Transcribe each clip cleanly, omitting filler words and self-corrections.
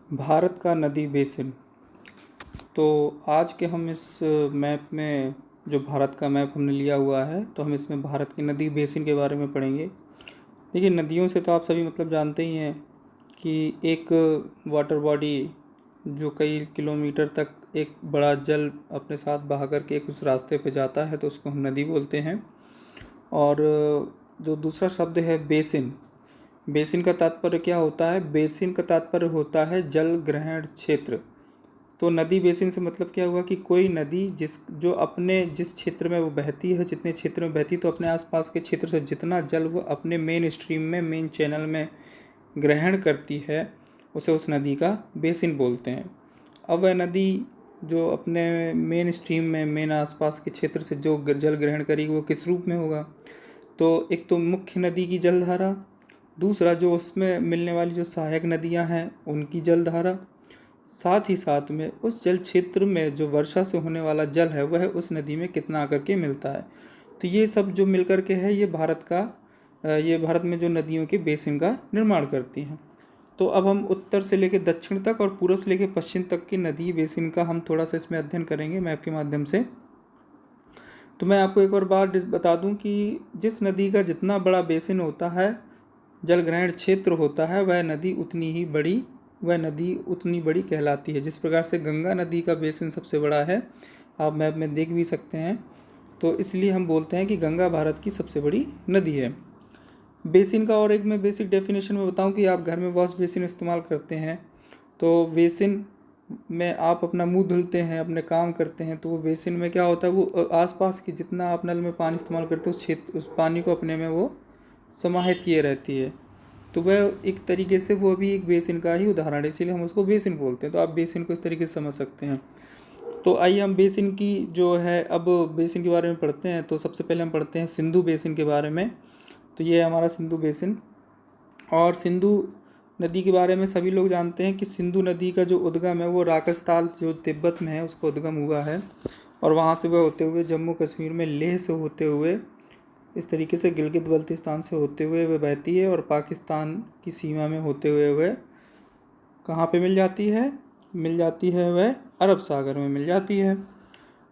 भारत का नदी बेसिन। तो आज के हम इस मैप में जो भारत का मैप हमने लिया हुआ है, तो हम इसमें भारत की नदी बेसिन के बारे में पढ़ेंगे। देखिए, नदियों से तो आप सभी जानते ही हैं कि एक वाटर बॉडी जो कई किलोमीटर तक एक बड़ा जल अपने साथ बहा करके एक उस रास्ते पे जाता है, तो उसको हम नदी बोलते हैं। और जो दूसरा शब्द है बेसिन, बेसिन का तात्पर्य क्या होता है? बेसिन का तात्पर्य होता है जल ग्रहण क्षेत्र। तो नदी बेसिन से मतलब क्या हुआ कि कोई नदी जिस क्षेत्र में वो बहती है, जितने क्षेत्र में बहती है, तो अपने आसपास के क्षेत्र से जितना जल वो अपने मेन स्ट्रीम में, मेन चैनल में ग्रहण करती है, उसे उस नदी का बेसिन बोलते हैं। अब वह नदी जो अपने मेन स्ट्रीम में, मेन आसपास के क्षेत्र से जो जल ग्रहण करेगी, वो किस रूप में होगा? तो एक तो मुख्य नदी की जलधारा, दूसरा जो उसमें मिलने वाली जो सहायक नदियां हैं उनकी जलधारा, साथ ही साथ में उस जल क्षेत्र में जो वर्षा से होने वाला जल है वह उस नदी में कितना आकर के मिलता है। तो ये सब जो मिल कर के है, ये भारत में जो नदियों के बेसिन का निर्माण करती हैं। तो अब हम उत्तर से लेकर दक्षिण तक और पूर्व से लेकर पश्चिम तक की नदी बेसिन का हम थोड़ा सा इसमें अध्ययन करेंगे मैप के माध्यम से। तो मैं आपको एक और बात बता दूं कि जिस नदी का जितना बड़ा बेसिन होता है, जल ग्रहण क्षेत्र होता है, वह नदी उतनी बड़ी कहलाती है। जिस प्रकार से गंगा नदी का बेसिन सबसे बड़ा है, आप मैप में देख भी सकते हैं, तो इसलिए हम बोलते हैं कि गंगा भारत की सबसे बड़ी नदी है। बेसिन का और एक मैं बेसिक डेफिनेशन में बताऊं कि आप घर में वॉश बेसिन इस्तेमाल करते हैं, तो बेसिन में आप अपना मुंह धुलते हैं, अपने काम करते हैं, तो वो बेसिन में क्या होता है, वो आसपास की जितना आप नल में पानी इस्तेमाल करते हो उस पानी को अपने में वो समाहित किए रहती है। तो वह एक तरीके से वो भी एक बेसिन का ही उदाहरण है, इसीलिए हम उसको बेसिन बोलते हैं। तो आप बेसिन को इस तरीके से समझ सकते हैं। तो आइए हम बेसिन की जो है, अब बेसिन के बारे में पढ़ते हैं। तो सबसे पहले हम पढ़ते हैं सिंधु बेसिन के बारे में। तो ये है हमारा सिंधु बेसिन। और सिंधु नदी के बारे में सभी लोग जानते हैं कि सिंधु नदी का जो उद्गम है वो राजस्थान जो तिब्बत में है उसका उद्गम हुआ है, और वहाँ से वह होते हुए जम्मू कश्मीर में लेह से होते हुए इस तरीके से गिलगित बल्तिस्तान से होते हुए वह बहती है, और पाकिस्तान की सीमा में होते हुए वह कहाँ पे मिल जाती है वह अरब सागर में मिल जाती है।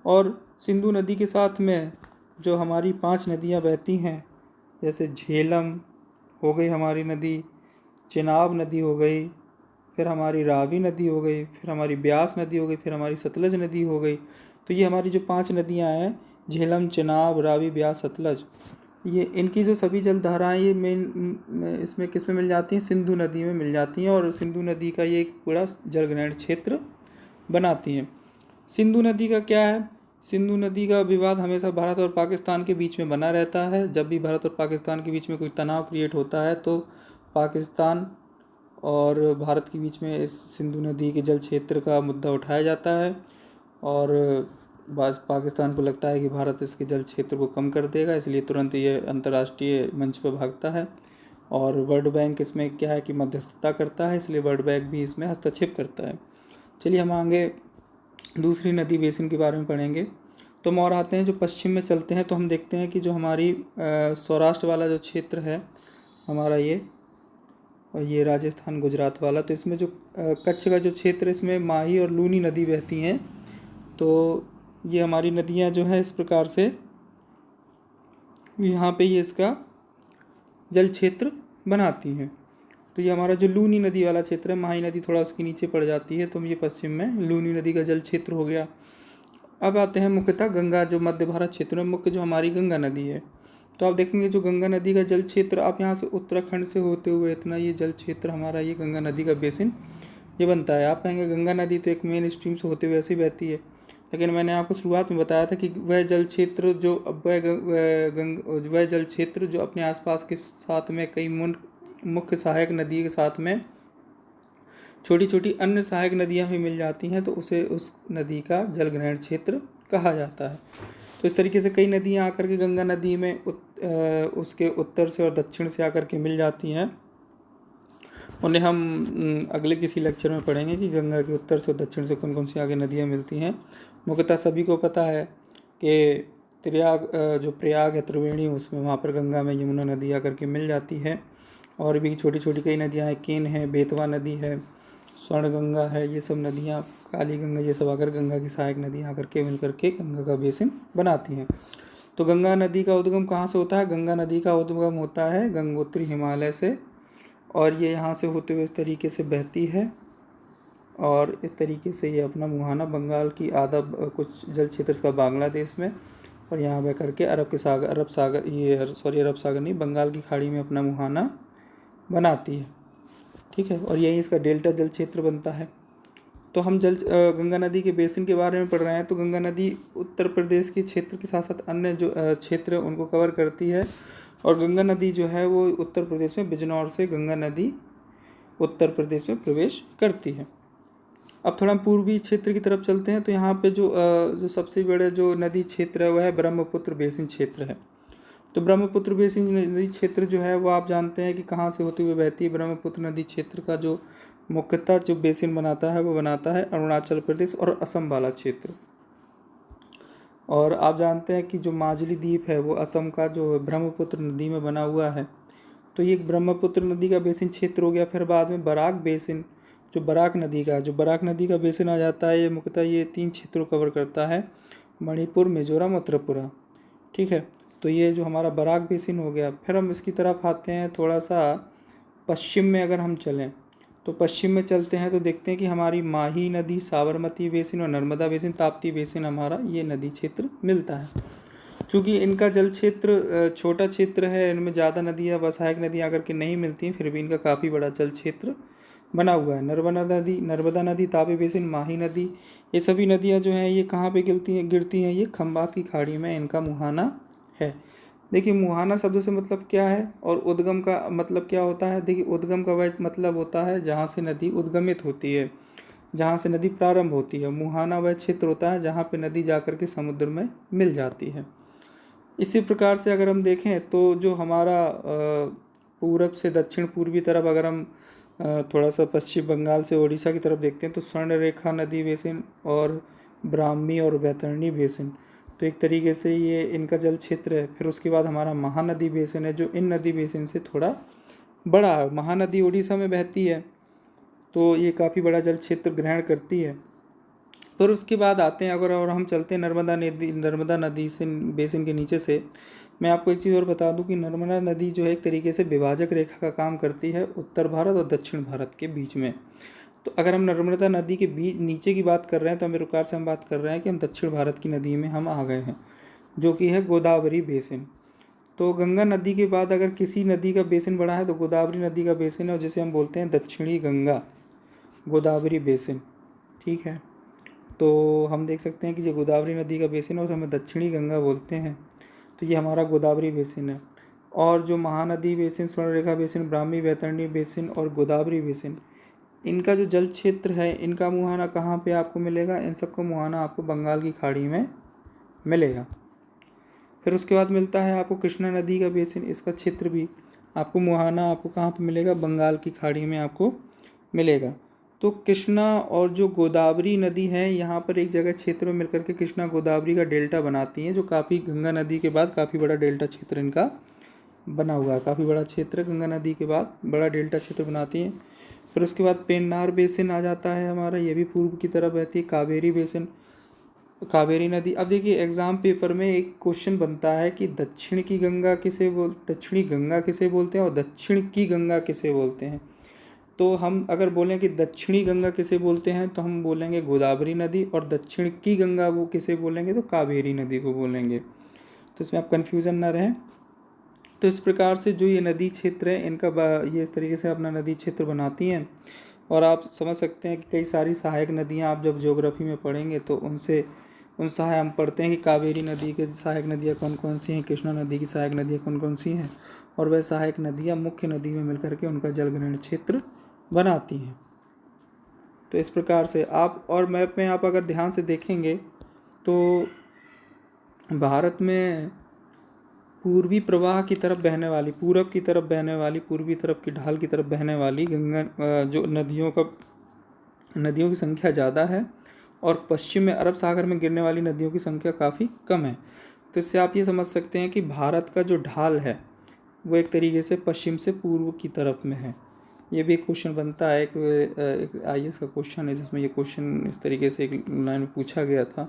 और सिंधु नदी के साथ में जो हमारी 5 नदियाँ बहती हैं, जैसे झेलम हो गई हमारी नदी, चिनाब नदी हो गई, फिर हमारी रावी नदी हो गई, फिर हमारी ब्यास नदी हो गई, फिर हमारी सतलज नदी हो गई। तो ये हमारी जो 5 नदियाँ हैं, झेलम, चिनाब, रावी, ब्यास, सतलज, ये इनकी जो सभी जलधाराएँ ये मेन इसमें किस में मिल जाती हैं? सिंधु नदी में मिल जाती हैं, और सिंधु नदी का ये एक पूरा जलग्रहण क्षेत्र बनाती हैं। सिंधु नदी का क्या है? सिंधु नदी का विवाद हमेशा भारत और पाकिस्तान के बीच में बना रहता है। जब भी भारत और पाकिस्तान के बीच में कोई तनाव क्रिएट होता है, तो पाकिस्तान और भारत के बीच में इस सिंधु नदी के जल क्षेत्र का मुद्दा उठाया जाता है, और पाकिस्तान को लगता है कि भारत इसके जल क्षेत्र को कम कर देगा, इसलिए तुरंत ये अंतर्राष्ट्रीय मंच पर भागता है। और वर्ल्ड बैंक इसमें क्या है कि मध्यस्थता करता है, इसलिए वर्ल्ड बैंक भी इसमें हस्तक्षेप करता है। चलिए हम आगे दूसरी नदी बेसिन के बारे में पढ़ेंगे। तो हम और आते हैं, जो पश्चिम में चलते हैं, तो हम देखते हैं कि जो हमारी सौराष्ट्र वाला जो क्षेत्र है हमारा, ये राजस्थान गुजरात वाला, तो इसमें जो कच्छ का जो क्षेत्र, इसमें माही और लूनी नदी बहती हैं। तो ये हमारी नदियां जो हैं इस प्रकार से यहाँ पे ये इसका जल क्षेत्र बनाती हैं। तो ये हमारा जो लूनी नदी वाला क्षेत्र है, माही नदी थोड़ा उसके नीचे पड़ जाती है, तो ये पश्चिम में लूनी नदी का जल क्षेत्र हो गया। अब आते हैं मुख्यतः गंगा, जो मध्य भारत क्षेत्र में मुख्य जो हमारी गंगा नदी है। तो आप देखेंगे जो गंगा नदी का जल क्षेत्र, आप यहाँ से उत्तराखंड से होते हुए इतना ये जल क्षेत्र हमारा, ये गंगा नदी का बेसिन ये बनता है। आप कहेंगे गंगा नदी तो एक मेन स्ट्रीम से होते हुए ऐसे ही बहती है, लेकिन मैंने आपको शुरुआत में बताया था कि वह जल क्षेत्र जो अपने आसपास के साथ में कई मुख्य सहायक नदी के साथ में छोटी छोटी अन्य सहायक नदियां भी मिल जाती हैं, तो उसे उस नदी का जल ग्रहण क्षेत्र कहा जाता है। तो इस तरीके से कई नदियां आकर के गंगा नदी में उसके उत्तर से और दक्षिण से आकर के मिल जाती हैं। उन्हें हम अगले किसी लेक्चर में पढ़ेंगे कि गंगा के उत्तर से और दक्षिण से कौन कौन सी आगे नदियाँ मिलती हैं। मुख्यतः सभी को पता है कि प्रयाग है त्रिवेणी, उसमें वहाँ पर गंगा में यमुना नदी आकर के मिल जाती है। और भी छोटी छोटी कई नदियाँ हैं, केन है, बेतवा नदी है, स्वर्ण गंगा है, ये सब नदियाँ, काली गंगा, ये सब आकर गंगा की सहायक नदियाँ आकर के मिल करके गंगा का बेसिन बनाती हैं। तो गंगा नदी का उद्गम कहाँ से होता है? गंगा नदी का उद्गम होता है गंगोत्री हिमालय से, और ये यहाँ से होते हुए इस तरीके से बहती है, और इस तरीके से ये अपना मुहाना बंगाल की आधा कुछ जल क्षेत्र इसका बांग्लादेश में, और यहाँ बह करके अरब सागर अरब सागर नहीं, बंगाल की खाड़ी में अपना मुहाना बनाती है। ठीक है, और यही इसका डेल्टा जल क्षेत्र बनता है। तो हम गंगा नदी के बेसिन के बारे में पढ़ रहे हैं। तो गंगा नदी उत्तर प्रदेश के क्षेत्र के साथ साथ अन्य जो क्षेत्र उनको कवर करती है, और गंगा नदी जो है वो उत्तर प्रदेश में बिजनौर से गंगा नदी उत्तर प्रदेश में प्रवेश करती है। अब थोड़ा पूर्वी क्षेत्र की तरफ चलते हैं। तो यहाँ पे जो सबसे बड़े जो नदी क्षेत्र है वह है ब्रह्मपुत्र बेसिन क्षेत्र है। तो ब्रह्मपुत्र बेसिन नदी क्षेत्र जो है वो आप जानते हैं कि कहाँ से होते हुए बहती है। ब्रह्मपुत्र नदी क्षेत्र का जो मुख्यतः जो बेसिन बनाता है वो बनाता है अरुणाचल प्रदेश और असम वाला क्षेत्र। और आप जानते हैं कि जो माजुली द्वीप है वो असम का जो ब्रह्मपुत्र नदी में बना हुआ है। तो ये ब्रह्मपुत्र नदी का बेसिन क्षेत्र हो गया। फिर बाद में बराक बेसिन, जो बराक नदी का बेसिन आ जाता है। ये मुख्यतः ये 3 क्षेत्रों कवर करता है, मणिपुर, मिजोरम और त्रिपुरा। ठीक है, तो ये जो हमारा बराक बेसिन हो गया। फिर हम इसकी तरफ आते हैं, थोड़ा सा पश्चिम में अगर हम चलें तो पश्चिम में चलते हैं तो देखते हैं कि हमारी माही नदी, साबरमती बेसिन और नर्मदा बेसिन, ताप्ती बेसिन हमारा ये नदी क्षेत्र मिलता है। चूँकि इनका जल क्षेत्र छोटा क्षेत्र है, इनमें ज़्यादा नदियाँ, सहायक नदियाँ आकर के नहीं मिलती हैं, फिर भी इनका काफ़ी बड़ा जल क्षेत्र बना हुआ है। नर्मदा नदी, तापी बेसिन, माही नदी, ये सभी नदियाँ जो हैं ये कहाँ पे गिरती हैं? ये खंबात की खाड़ी में इनका मुहाना है। देखिए, मुहाना शब्द से मतलब क्या है और उद्गम का मतलब क्या होता है? देखिए, उद्गम का वह मतलब होता है जहाँ से नदी उद्गमित होती है, जहाँ से नदी प्रारंभ होती है। मुहाना वह क्षेत्र होता है जहाँ पे नदी जाकर के समुद्र में मिल जाती है। इसी प्रकार से अगर हम देखें तो जो हमारा पूरब से दक्षिण पूर्वी तरफ, अगर हम थोड़ा सा पश्चिम बंगाल से उड़ीसा की तरफ देखते हैं तो स्वर्णरेखा नदी बेसिन और ब्राह्मी और बैतरणी बेसिन, तो एक तरीके से ये इनका जल क्षेत्र है। फिर उसके बाद हमारा महानदी बेसिन है जो इन नदी बेसिन से थोड़ा बड़ा है। महानदी उड़ीसा में बहती है तो ये काफ़ी बड़ा जल क्षेत्र ग्रहण करती है। फिर उसके बाद आते हैं अगर और हम चलते हैं नर्मदा नदी से बेसिन के नीचे से। मैं आपको एक चीज़ और बता दूं कि नर्मदा नदी जो है एक तरीके से विभाजक रेखा का काम करती है उत्तर भारत और दक्षिण भारत के बीच में। तो अगर हम नर्मदा नदी के बीच नीचे की बात कर रहे हैं तो मेरे प्रकार से हम बात कर रहे हैं कि हम दक्षिण भारत की नदी में हम आ गए हैं, जो कि है गोदावरी बेसिन। तो गंगा नदी के बाद अगर किसी नदी का बेसिन बड़ा है तो गोदावरी नदी का बेसिन है, और जिसे हम बोलते हैं दक्षिणी गंगा गोदावरी बेसिन। ठीक है, तो हम देख सकते हैं कि ये गोदावरी नदी का बेसिन है और हमें दक्षिणी गंगा बोलते हैं। तो ये हमारा गोदावरी बेसिन है। और जो Mahanadi basin, Subarnarekha basin, Brahmani Baitarani basin और गोदावरी बेसिन, इनका जो जल क्षेत्र है इनका मुहाना कहाँ पे आपको मिलेगा? इन सबका मुहाना आपको बंगाल की खाड़ी में मिलेगा। फिर उसके बाद मिलता है आपको कृष्णा नदी का बेसिन। इसका क्षेत्र भी आपको मुहाना आपको कहाँ पे मिलेगा? बंगाल की खाड़ी में आपको मिलेगा। तो कृष्णा और जो गोदावरी नदी है यहाँ पर एक जगह क्षेत्र में मिलकर के कृष्णा गोदावरी का डेल्टा बनाती हैं, जो काफ़ी गंगा नदी के बाद काफ़ी बड़ा डेल्टा क्षेत्र इनका बना हुआ है। काफ़ी बड़ा क्षेत्र गंगा नदी के बाद बड़ा डेल्टा क्षेत्र बनाती हैं। फिर उसके बाद पेन्नार बेसिन आ जाता है हमारा, ये भी पूर्व की तरफ बहती है। कावेरी बेसिन, कावेरी नदी। अब देखिए एग्ज़ाम पेपर में एक क्वेश्चन बनता है कि दक्षिणी गंगा किसे बोलते हैं और दक्षिण की गंगा किसे बोलते हैं। तो हम अगर बोलें कि दक्षिणी गंगा किसे बोलते हैं तो हम बोलेंगे गोदावरी नदी, और दक्षिण की गंगा वो किसे बोलेंगे तो कावेरी नदी को बोलेंगे। तो इसमें आप कन्फ्यूज़न ना रहें। तो इस प्रकार से जो ये नदी क्षेत्र है इनका ये इस तरीके से अपना नदी क्षेत्र बनाती हैं। और आप समझ सकते हैं कि कई सारी सहायक नदियाँ आप जब ज्योग्राफी में पढ़ेंगे तो उन सहायक हम पढ़ते हैं कि कावेरी नदी के सहायक नदियाँ कौन कौन सी हैं, कृष्णा नदी की सहायक नदियाँ कौन कौन सी हैं, और वह सहायक नदियाँ मुख्य नदी में मिलकर के उनका जलग्रहण क्षेत्र बनाती हैं। तो इस प्रकार से आप, और मैप में आप अगर ध्यान से देखेंगे तो भारत में पूर्वी प्रवाह की तरफ बहने वाली, पूरब की तरफ बहने वाली, पूर्वी तरफ की ढाल की तरफ बहने वाली गंगा जो नदियों की संख्या ज़्यादा है, और पश्चिम में अरब सागर में गिरने वाली नदियों की संख्या काफ़ी कम है। तो इससे आप ये समझ सकते हैं कि भारत का जो ढाल है वो एक तरीके से पश्चिम से पूर्व की तरफ में है। ये भी एक क्वेश्चन बनता है, एक IAS का क्वेश्चन है जिसमें ये क्वेश्चन इस तरीके से एक लाइन में पूछा गया था।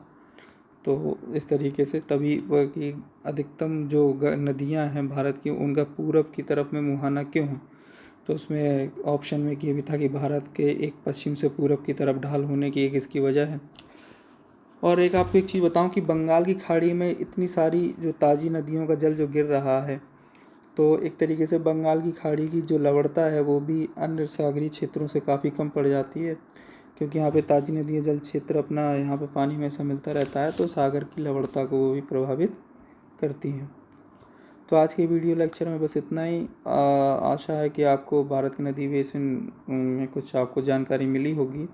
तो इस तरीके से तभी वह कि अधिकतम जो नदियां हैं भारत की, उनका पूरब की तरफ में मुहाना क्यों है। तो उसमें ऑप्शन में ये भी था कि भारत के एक पश्चिम से पूरब की तरफ ढाल होने की एक इसकी वजह है। और एक आपको एक चीज़ बताऊं कि बंगाल की खाड़ी में इतनी सारी जो ताज़ी नदियों का जल जो गिर रहा है, तो एक तरीके से बंगाल की खाड़ी की जो लवणता है वो भी अन्य सागरीय क्षेत्रों से काफ़ी कम पड़ जाती है, क्योंकि यहाँ पे ताज़ी नदियाँ जल क्षेत्र अपना यहाँ पे पानी हमेशा मिलता रहता है, तो सागर की लवणता को वो भी प्रभावित करती हैं। तो आज के वीडियो लेक्चर में बस इतना ही। आशा है कि आपको भारत के नदी बेसिन में कुछ आपको जानकारी मिली होगी।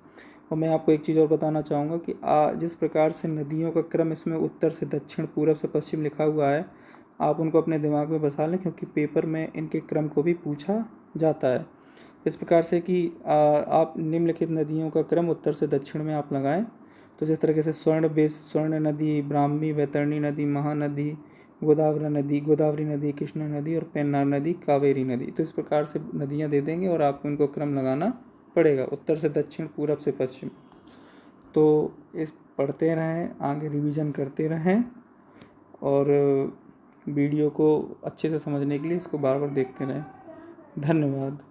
और मैं आपको एक चीज़ और बताना चाहूँगा कि जिस प्रकार से नदियों का क्रम इसमें उत्तर से दक्षिण, पूरब से पश्चिम लिखा हुआ है, आप उनको अपने दिमाग में बसा लें, क्योंकि पेपर में इनके क्रम को भी पूछा जाता है। इस प्रकार से कि आप निम्नलिखित नदियों का क्रम उत्तर से दक्षिण में आप लगाएं। तो जिस तरीके से स्वर्ण नदी, ब्राह्मी, वैतरणी नदी, महानदी, गोदावरी नदी, कृष्णा नदी और पेन्नार नदी, कावेरी नदी। तो इस प्रकार से नदियाँ दे देंगे और आपको इनको क्रम लगाना पड़ेगा, उत्तर से दक्षिण, पूरब से पश्चिम। तो इस पढ़ते रहें, आगे रिवीजन करते रहें, और वीडियो को अच्छे से समझने के लिए इसको बार बार देखते रहें। धन्यवाद।